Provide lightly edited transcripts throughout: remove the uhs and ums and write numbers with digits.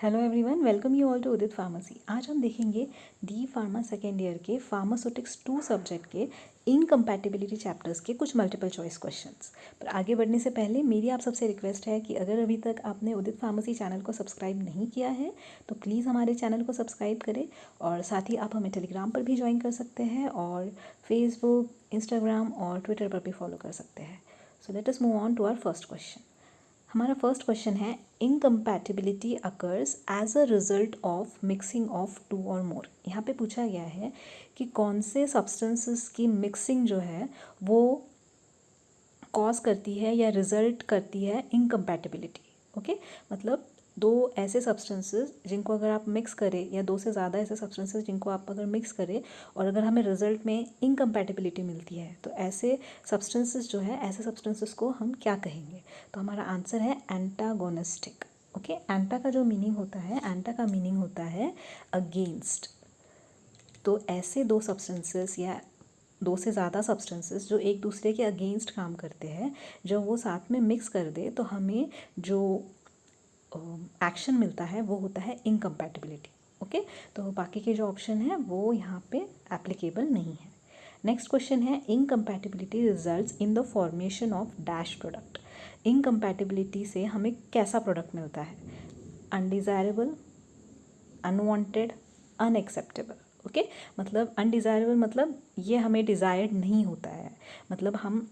Hello everyone, welcome you all to Udit pharmacy. आज हम देखेंगे डी फार्मा सेकेंड ईयर के फार्मास्यूटिक्स 2 सब्जेक्ट के इनकम्पैटिबिलिटी चैप्टर्स के कुछ मल्टीपल चॉइस क्वेश्चंस। पर आगे बढ़ने से पहले मेरी आप सबसे रिक्वेस्ट है कि अगर अभी तक आपने उदित फार्मेसी चैनल को सब्सक्राइब नहीं किया है तो प्लीज़ हमारे चैनल को सब्सक्राइब करें, और साथ ही आप हमें टेलीग्राम पर भी ज्वाइन कर सकते हैं और फेसबुक, इंस्टाग्राम और ट्विटर पर भी फॉलो कर सकते हैं। So let us move on to our first question. हमारा फर्स्ट क्वेश्चन है, incompatibility occurs as a result of mixing of two or more. यहाँ पे पूछा गया है कि कौन से सब्सटेंसेस की मिक्सिंग जो है वो कॉज करती है या रिजल्ट करती है इनकम्पैटिबिलिटी। ओके, मतलब दो ऐसे सब्सटेंसेस जिनको अगर आप मिक्स करें या दो से ज़्यादा ऐसे सब्सटेंसेस जिनको आप अगर मिक्स करें और अगर हमें रिजल्ट में इनकम्पैटिबिलिटी मिलती है तो ऐसे सब्सटेंसेस जो है, ऐसे सब्सटेंसेस को हम क्या कहेंगे? तो हमारा आंसर है एंटागोनिस्टिक। ओके, एंटा का जो मीनिंग होता है, एंटा का मीनिंग होता है अगेंस्ट। तो ऐसे दो सब्सटेंसेस या दो से ज़्यादा सब्सटेंसेस जो एक दूसरे के अगेंस्ट काम करते हैं, जब वो साथ में मिक्स कर दे तो हमें जो एक्शन मिलता है वो होता है इनकम्पैटिबिलिटी। ओके, तो बाकी के जो ऑप्शन है वो यहाँ पे एप्लीकेबल नहीं है। नेक्स्ट क्वेश्चन है, incompatibility results in the formation of dash product. Incompatibility से हमें कैसा प्रोडक्ट मिलता है? Undesirable, unwanted, unacceptable. ओके, मतलब अनडिज़ायरेबल मतलब ये हमें डिज़ायर्ड नहीं होता है, मतलब हम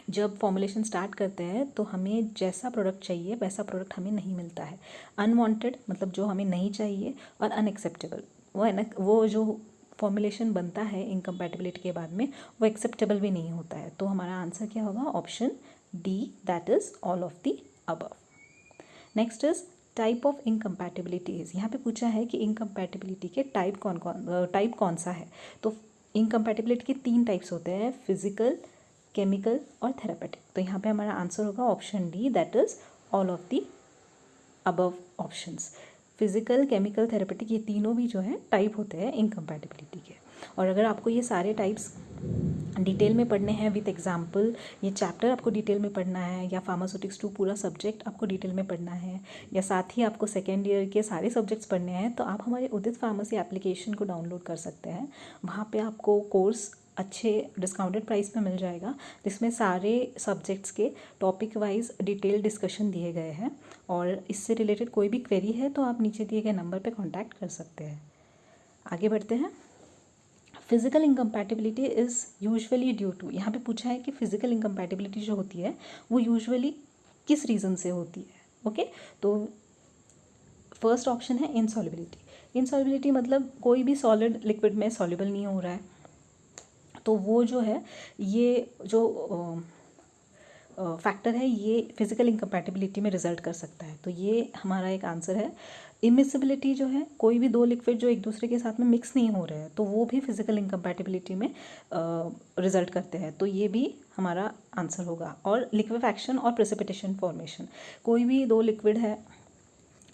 जब फॉर्मुलेशन स्टार्ट करते हैं तो हमें जैसा प्रोडक्ट चाहिए वैसा प्रोडक्ट हमें नहीं मिलता है। अनवांटेड मतलब जो हमें नहीं चाहिए, और अनएक्सेप्टेबल वो है ना, वो जो फॉर्मुलेशन बनता है इनकम्पैटिबिलिटी के बाद में वो एक्सेप्टेबल भी नहीं होता है। तो हमारा आंसर क्या होगा? Option D, that is all of the above. Next is type of incompatibilities. यहाँ पे पूछा है कि इनकम्पैटिबिलिटी के टाइप कौन सा है। तो इनकम्पैटिबिलिटी के 3 टाइप्स होते हैं, फिजिकल, केमिकल और थेरापेटिक। तो यहाँ पे हमारा आंसर होगा option D, that is all of the above options. Physical, chemical, therapeutic ये तीनों भी जो है टाइप होते हैं इनकम्पैटिबिलिटी के। और अगर आपको ये सारे टाइप्स डिटेल में पढ़ने हैं विद एग्जाम्पल, ये चैप्टर आपको डिटेल में पढ़ना है, या फार्मास्यूटिक्स 2 पूरा सब्जेक्ट आपको डिटेल में पढ़ना है, या साथ ही आपको सेकेंड ईयर के सारे सब्जेक्ट्स पढ़ने हैं, तो आप हमारे उदित फार्मेसी एप्लीकेशन को डाउनलोड कर सकते हैं। वहाँ पे आपको कोर्स अच्छे डिस्काउंटेड प्राइस पे मिल जाएगा, जिसमें सारे सब्जेक्ट्स के टॉपिक वाइज डिटेल डिस्कशन दिए गए हैं। और इससे रिलेटेड कोई भी क्वेरी है तो आप नीचे दिए गए नंबर पे कांटेक्ट कर सकते हैं। आगे बढ़ते हैं। Physical incompatibility is usually due to. यहाँ पे पूछा है कि फिजिकल इनकम्पैटिबिलिटी जो होती है वो यूजुअली किस रीज़न से होती है। ओके, तो फर्स्ट ऑप्शन है इनसॉल्युबिलिटी। इनसॉल्युबिलिटी मतलब कोई भी सॉलिड लिक्विड में सॉल्युबल नहीं हो रहा है, तो वो जो है, ये जो फैक्टर है ये फिजिकल इनकम्पैटिबिलिटी में रिजल्ट कर सकता है। तो ये हमारा एक आंसर है। इमिसिबिलिटी जो है, कोई भी दो लिक्विड जो एक दूसरे के साथ में मिक्स नहीं हो रहे हैं, तो वो भी फिजिकल इनकम्पैटिबिलिटी में रिजल्ट करते हैं, तो ये भी हमारा आंसर होगा। और लिक्विफैक्शन और प्रेसिपिटेशन फॉर्मेशन, कोई भी दो लिक्विड है,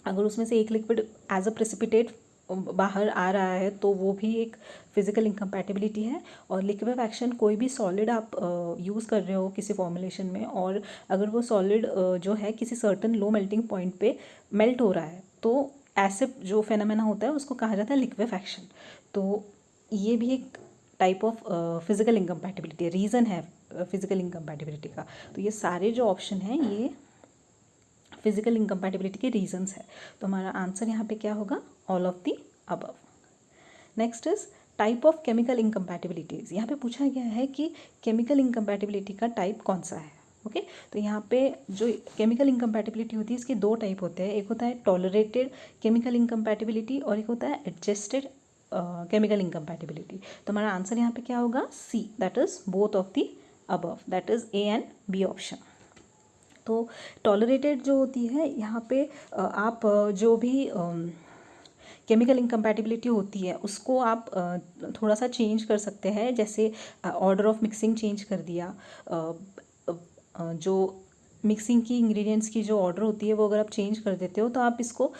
अगर उसमें से एक लिक्विड एज अ प्रेसिपिटेट बाहर आ रहा है तो वो भी एक फिजिकल इनकम्पैटिबिलिटी है। और लिक्विफैक्शन, कोई भी सॉलिड आप यूज़ कर रहे हो किसी फॉर्मुलेशन में, और अगर वो सॉलिड जो है किसी सर्टन लो मेल्टिंग पॉइंट पे मेल्ट हो रहा है, तो ऐसे जो फेनोमेना होता है उसको कहा जाता है लिक्विफैक्शन। तो ये भी एक type of physical incompatibility, reason है फिजिकल इनकम्पैटिबिलिटी का। तो ये सारे जो ऑप्शन हैं ये फिजिकल इनकम्पैटिबिलिटी के रीजंस है। तो हमारा आंसर यहाँ पे क्या होगा? All of the above. Next is type of chemical incompatibilities. यहाँ पे पूछा गया है कि केमिकल इनकम्पैटिबिलिटी का टाइप कौन सा है। ओके, तो यहाँ पे जो केमिकल इनकम्पैटिबिलिटी होती है इसके 2 टाइप होते हैं। एक होता है टॉलरेटेड केमिकल इनकम्पैटिबिलिटी और एक होता है एडजस्टेड केमिकल इनकम्पैटिबिलिटी। तो हमारा आंसर यहाँ पे क्या होगा? C, that is both of the above, that is A and B option. तो टॉलरेटेड जो होती है, यहाँ पे आप जो भी केमिकल इनकम्पैटिबिलिटी होती है उसको आप थोड़ा सा चेंज कर सकते हैं, जैसे ऑर्डर ऑफ मिक्सिंग चेंज कर दिया, जो मिक्सिंग की इंग्रेडिएंट्स की जो ऑर्डर होती है वो अगर आप चेंज कर देते हो तो आप इसको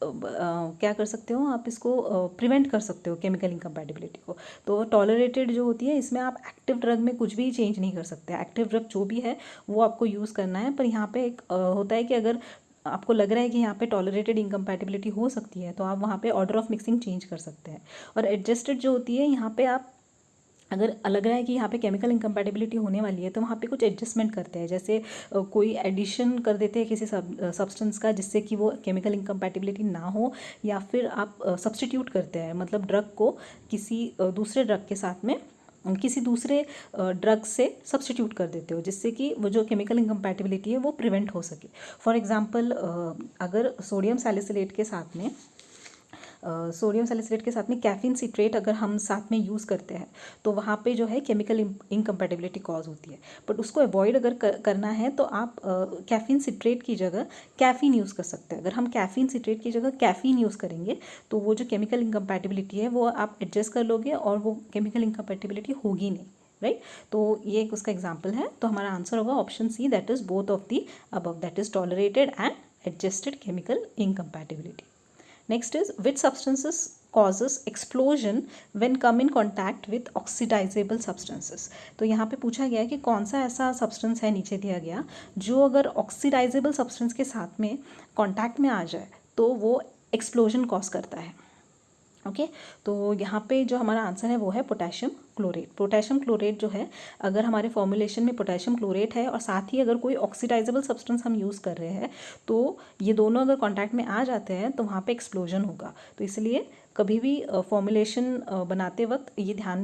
क्या कर सकते हो? आप इसको प्रिवेंट कर सकते हो केमिकल इनकम्पैटिबिलिटी को। तो टॉलरेटेड जो होती है इसमें आप एक्टिव ड्रग में कुछ भी चेंज नहीं कर सकते। एक्टिव ड्रग जो भी है वो आपको यूज़ करना है, पर यहाँ पे एक होता है कि अगर आपको लग रहा है कि यहाँ पे टॉलरेटेड इनकम्पैटिबिलिटी हो सकती है, तो आप वहाँ पे ऑर्डर ऑफ मिक्सिंग चेंज कर सकते हैं। और एडजस्टेड जो होती है, यहाँ पे आप अगर लग रहा है कि यहाँ पे केमिकल इनकम्पैटिबिलिटी होने वाली है तो वहाँ पे कुछ एडजस्टमेंट करते हैं, जैसे कोई एडिशन कर देते हैं किसी सब्सटेंस का जिससे कि वो केमिकल इनकम्पैटिबिलिटी ना हो, या फिर आप सब्स्टिट्यूट करते हैं, मतलब ड्रग को किसी दूसरे ड्रग के साथ में किसी दूसरे ड्रग से सब्स्टिट्यूट कर देते हो, जिससे कि वो जो केमिकल इनकम्पैटिबिलिटी है वो प्रिवेंट हो सके। फॉर एग्जांपल अगर सोडियम सैलिसिलेट के साथ में कैफीन सिट्रेट अगर हम साथ में यूज़ करते हैं तो वहाँ पे जो है केमिकल इनकम्पैटिबिलिटी कॉज होती है। बट उसको अवॉइड अगर करना है तो आप कैफीन सिट्रेट की जगह कैफ़ीन यूज़ कर सकते हैं। अगर हम कैफीन सिट्रेट की जगह कैफ़ीन यूज़ करेंगे तो वो जो केमिकल इनकम्पैटिबिलिटी है वो आप एडजस्ट कर लोगे और वो केमिकल इनकम्पैटिबिलिटी होगी नहीं, राइट। तो ये एक उसका एग्जाम्पल है। तो हमारा आंसर होगा option C, that is both of the above, that is tolerated and adjusted chemical incompatibility. Next is, which substances causes explosion when come in contact with oxidizable substances। तो यहाँ पे पूछा गया है कि कौन सा ऐसा सब्सटेंस है, नीचे दिया गया, जो अगर ऑक्सीडाइजेबल सब्सटेंस के साथ में कॉन्टैक्ट में आ जाए तो वो एक्सप्लोजन कॉज करता है। ओके तो यहाँ पे जो हमारा आंसर है वो है पोटेशियम क्लोरेट। पोटेशियम क्लोरेट जो है, अगर हमारे फॉर्मुलेशन में पोटेशियम क्लोरेट है और साथ ही अगर कोई ऑक्सीडाइजेबल सब्सटेंस हम यूज़ कर रहे हैं तो ये दोनों अगर कांटेक्ट में आ जाते हैं तो वहाँ पे एक्सप्लोजन होगा। तो इसलिए कभी भी फॉर्मुलेशन बनाते वक्त ये ध्यान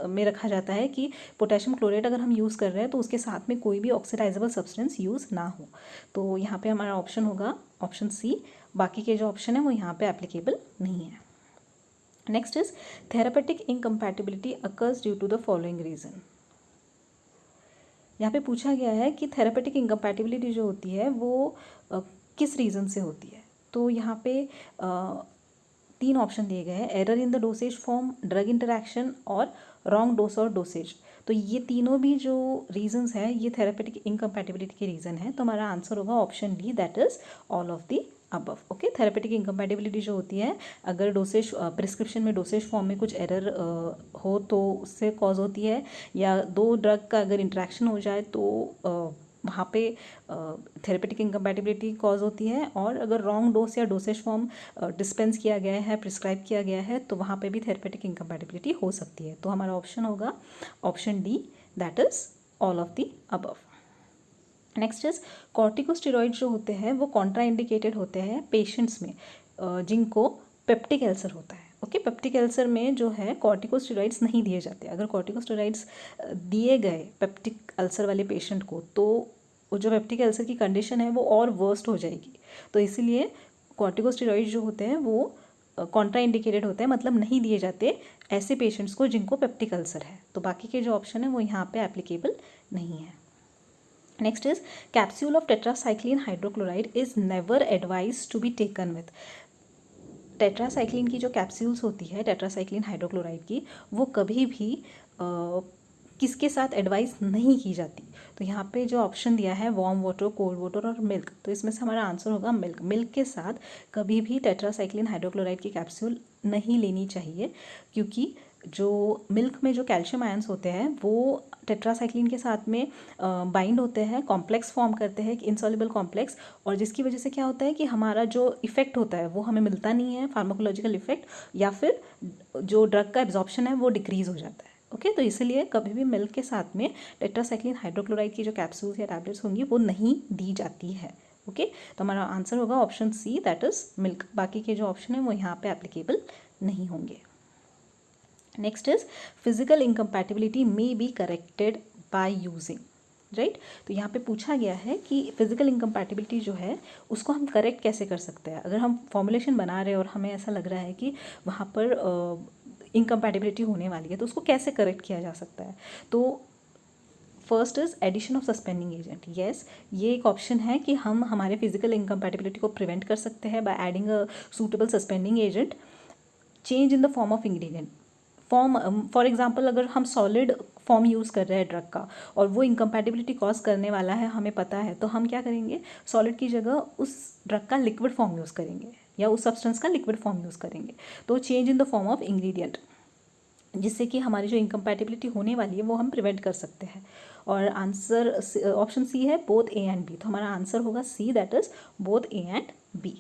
में रखा जाता है कि पोटेशियम क्लोरेट अगर हम यूज़ कर रहे हैं तो उसके साथ में कोई भी ऑक्सीडाइजेबल सब्सटेंस यूज़ ना हो। तो यहाँ पे हमारा ऑप्शन होगा ऑप्शन सी। बाकी के जो ऑप्शन है वो यहाँ पे एप्लीकेबल नहीं है। Next is, therapeutic incompatibility occurs due to the following reason. यहाँ पे पूछा गया है कि थेरापेटिक इनकम्पैटिबिलिटी जो होती है वो किस रीज़न से होती है। तो यहाँ पे 3 ऑप्शन दिए गए हैं, error in the dosage form, drug interaction और रॉन्ग डोज और डोसेज। तो ये तीनों भी जो रीजंस हैं ये थेरापेटिक इनकम्पैटिबिलिटी के रीज़न है। तो हमारा आंसर होगा option D, that is all of the above. Okay, therapeutic incompatibility जो होती है, अगर डोसेज प्रिस्क्रिप्शन में डोसेज फॉर्म में कुछ एरर हो तो उससे कॉज होती है, या 2 ड्रग का अगर इंटरेक्शन हो जाए तो वहाँ पे थेरेपेटिक इनकम्पैटिबिलिटी कॉज होती है, और अगर रॉन्ग डोज या डोसेज फॉर्म डिस्पेंस किया गया है, प्रिस्क्राइब किया गया है, तो वहाँ पे भी थेरेपेटिक इनकम्पैटिबिलिटी हो सकती है। तो हमारा ऑप्शन होगा option D, that is all of the above. Next is, corticosteroid जो होते हैं वो कॉन्ट्राइंडिकेटेड होते हैं पेशेंट्स में जिनको पेप्टिक अल्सर होता है। ओके, पेप्टिक अल्सर में जो है कॉर्टिकोस्टेरॉइड्स नहीं दिए जाते। अगर कॉर्टिकोस्टेरॉइड्स दिए गए पेप्टिक अल्सर वाले पेशेंट को तो जो पेप्टिक अल्सर की कंडीशन है वो और वर्स्ट हो जाएगी। तो इसीलिए कॉर्टिकोस्टेरॉइड्स जो होते हैं वो कॉन्ट्राइंडिकेटेड होते हैं, मतलब नहीं दिए जाते ऐसे पेशेंट्स को जिनको पेप्टिक अल्सर है। तो बाकी के जो ऑप्शन है वो यहाँ पे एप्लीकेबल नहीं है। Next is, capsule of tetracycline hydrochloride is never advise to be taken with. Tetracycline की जो कैप्सूल्स होती है टेट्रासाइक्लिन हाइड्रोक्लोराइड की, वो कभी भी किसके साथ एडवाइस नहीं की जाती। तो यहाँ पे जो ऑप्शन दिया है वार्म वाटर, कोल्ड वाटर और मिल्क, तो इसमें से हमारा आंसर होगा मिल्क। मिल्क के साथ कभी भी टेट्रासाइक्लिन हाइड्रोक्लोराइड की कैप्सूल नहीं लेनी चाहिए, क्योंकि जो मिल्क में जो कैल्शियम आयंस होते हैं वो टेट्रासाइक्लिन के साथ में बाइंड होते हैं, कॉम्प्लेक्स फॉर्म करते हैं, इनसॉल्युबल कॉम्प्लेक्स, और जिसकी वजह से क्या होता है कि हमारा जो इफेक्ट होता है वो हमें मिलता नहीं है, फार्माकोलॉजिकल इफेक्ट, या फिर जो ड्रग का एब्जॉर्प्शन है वो डिक्रीज हो जाता है। ओके, तो इसलिए कभी भी मिल्क के साथ में टेट्रासाइक्लिन हाइड्रोक्लोराइड की जो कैप्सूल्स या टैबलेट्स होंगी वो नहीं दी जाती है। ओके, तो हमारा आंसर होगा option C, that is milk. बाकी के जो ऑप्शन है वो यहाँ पे एप्लीकेबल नहीं होंगे। Next is, physical incompatibility may be corrected by using, right. तो यहाँ पे पूछा गया है कि फिजिकल इनकम्पैटिबिलिटी जो है उसको हम करेक्ट कैसे कर सकते हैं। अगर हम फॉर्मुलेशन बना रहे हैं और हमें ऐसा लग रहा है कि वहाँ पर इनकम्पैटिबिलिटी होने वाली है तो उसको कैसे करेक्ट किया जा सकता है। तो first is addition of suspending agent. Yes, ये एक ऑप्शन है कि हम हमारे फिजिकल इनकम्पैटिबिलिटी को प्रिवेंट कर सकते हैं by adding a suitable suspending agent. Change in the form of ingredient, for example अगर हम सॉलिड फॉर्म यूज़ कर रहे हैं ड्रग का और वो इनकम्पैटिबिलिटी कॉज करने वाला है, हमें पता है, तो हम क्या करेंगे, सॉलिड की जगह उस ड्रग का लिक्विड फॉर्म यूज़ करेंगे या उस सब्सटेंस का लिक्विड फॉर्म यूज़ करेंगे। तो change in the form of ingredient, जिससे कि हमारी जो इनकम्पैटिबिलिटी होने वाली है वो हम प्रिवेंट कर सकते हैं। और आंसर ऑप्शन सी है बोथ ए एंड बी, तो हमारा आंसर होगा C, that is both A and B.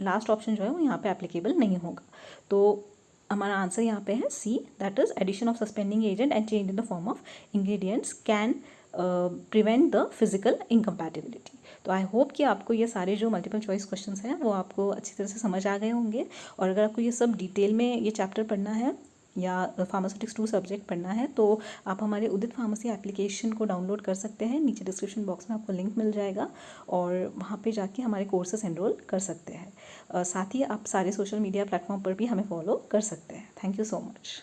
Last option जो है वो यहाँ पे एप्लीकेबल नहीं होगा। तो हमारा आंसर यहाँ पे है C, that is addition of suspending agent and change in the form of ingredients can prevent the physical incompatibility. तो आई होप कि आपको ये सारे जो मल्टीपल चॉइस क्वेश्चंस हैं वो आपको अच्छी तरह से समझ आ गए होंगे। और अगर आपको ये सब डिटेल में ये चैप्टर पढ़ना है या फार्मास्यूटिक्स 2 सब्जेक्ट पढ़ना है तो आप हमारे उदित फार्मेसी एप्लीकेशन को डाउनलोड कर सकते हैं। नीचे डिस्क्रिप्शन बॉक्स में आपको लिंक मिल जाएगा और वहाँ पे जाके हमारे कोर्सेस एनरोल कर सकते हैं। साथ ही आप सारे सोशल मीडिया प्लेटफॉर्म पर भी हमें फॉलो कर सकते हैं। Thank you so much.